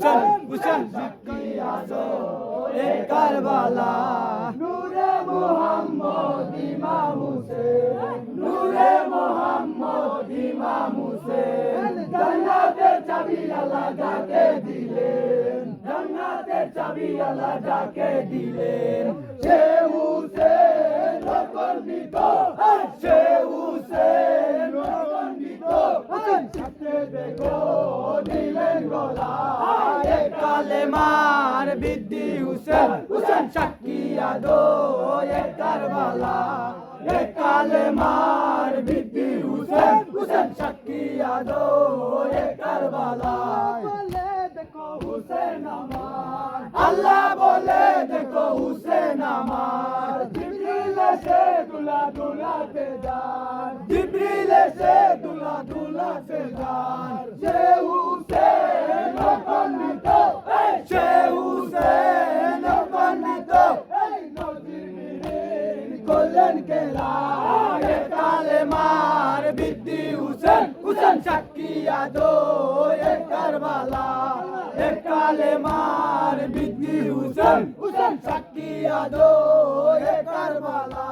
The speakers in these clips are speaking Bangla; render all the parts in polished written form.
হুসেন হুসেন শাকিয়া দো এ কারবালা নূরে মুহাম্মদ ইমাম হুসেন নূরে মুহাম্মদ ইমাম হুসেন জান্নাতের চাবি আল্লাহ যাকে দিলেন জান্নাতের চাবি আল্লাহ যাকে দিলেন সে হুসেন গর্বিত সে হুসেন গর্বিত সাথে দেখো দিলেন গলা এ কালেমার বৃদ্ধি হুসেন হুসেন শাকিয়া দো এ কারবালা এ কালেমার বৃদ্ধি হুসেন হুসেন শাকিয়া দো এ কারবালা বলে দেখো হুসেন আমার আল্লাহ বলে দেখো হুসেন আমার জিবরিল এসে দুলা দুলাতে যান জিবরিল এসে দুলা দুলাতে যান সে হুসেন গর্বিত সে হুসেন গর্বিত করলেন কেলা এ কালেমার বৃদ্ধি হুসেন হুসেন শাকিয়া দো এ কারবালা এ কালেমার বৃদ্ধি হুসেন হুসেন শাকিয়া দো এ কারবালা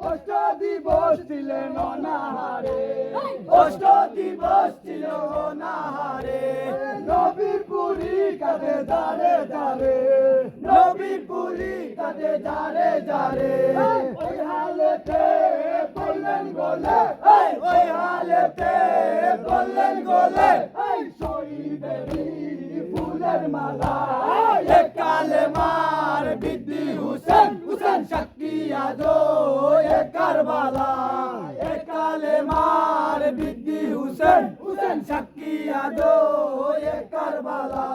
অষ্ট দিবস ছিলেন অনাহারে অষ্ট দিবস ছিল অনাহারে নবীর পুরি কাঁধে দাঁড়ে দাঁড়ে নবীর পুরি কাঁধে দাঁড়ে দাঁড়ে ওই হালেতে বললেন গোলে ওই হালেতে বললেন গোলে শহীদেরই ফুলের মালা এ কালেমার বৃদ্ধি হুসেন হুসেন শাকিয়া দো এ কারবালা এ কালেমার বৃদ্ধি হুসেন হুসেন শাকিয়া দো এ কারবালা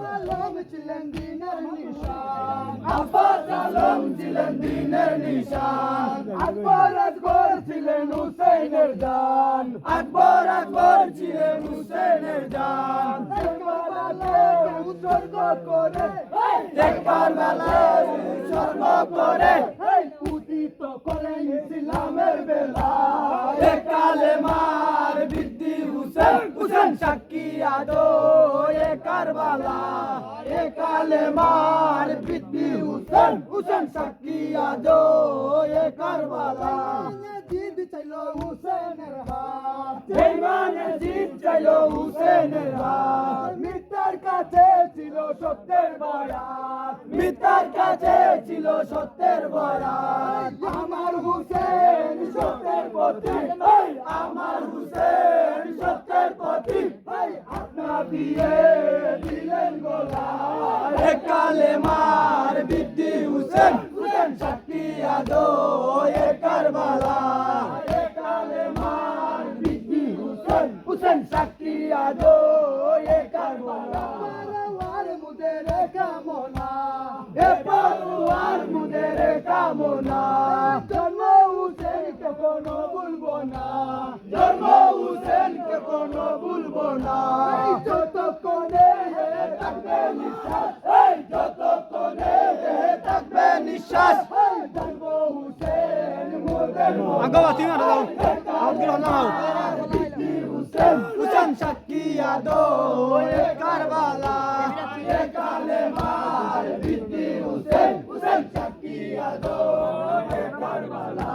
সালাম ছিলেন দিনের নিশান আব্বাস সালাম ছিলেন দিনের নিশান আকবর আকবর ছিলেন হুসেনের জান আকবর আকবর ছিলেন হুসেনের জান উৎসর্গ করে কারবালায় উৎসর্গ করে উদিত করেন ইসলামের বেলা এ কালেমার বৃদ্ধি হুসেন হুসেন শাকিয়া দো এ কারবালা এ কালেমার বৃদ্ধি হুসেন হুসেন শাকিয়া দো এ কারবালা জিদ চাইলো হুসেনের হাত বেঈমানে জিদ চাইলো হুসেনের হাত মিথ্যার কাছে ছিল সত্যের বরাত মিথ্যার কাছে ছিল সত্যের বরাত আমার হুসেন সত্যের পথে আমার হুসেন সত্যের পথে আপনা দিয়ে দিলেন গোলা এ কালেমার বৃদ্ধি হুসেন হুসেন শাকিয়া দো এ কারবালা এ কালেমার বৃদ্ধি হুসেন হুসেন শাকিয়া দো এ কারবালা পরওয়ার মুদের কামনা এ পরওয়ার মুদের কামনা জন্ম হুসেন কে কোনো ভুলবো না জন্ম হুসেন কে কোনো ভুলবো না যতক্ষণে থাকবে নিঃশ্বাস যতক্ষণে থাকবে নিঃশ্বাস জন্ম হুসেন মুদের আগাবা তিন দাও আউটগুলো নাও হুসেন হুসেন শাকিয়া দো এ কারবালা এ কালেমার বৃদ্ধি হুসেন হুসেন শাকিয়া দো এ কারবালা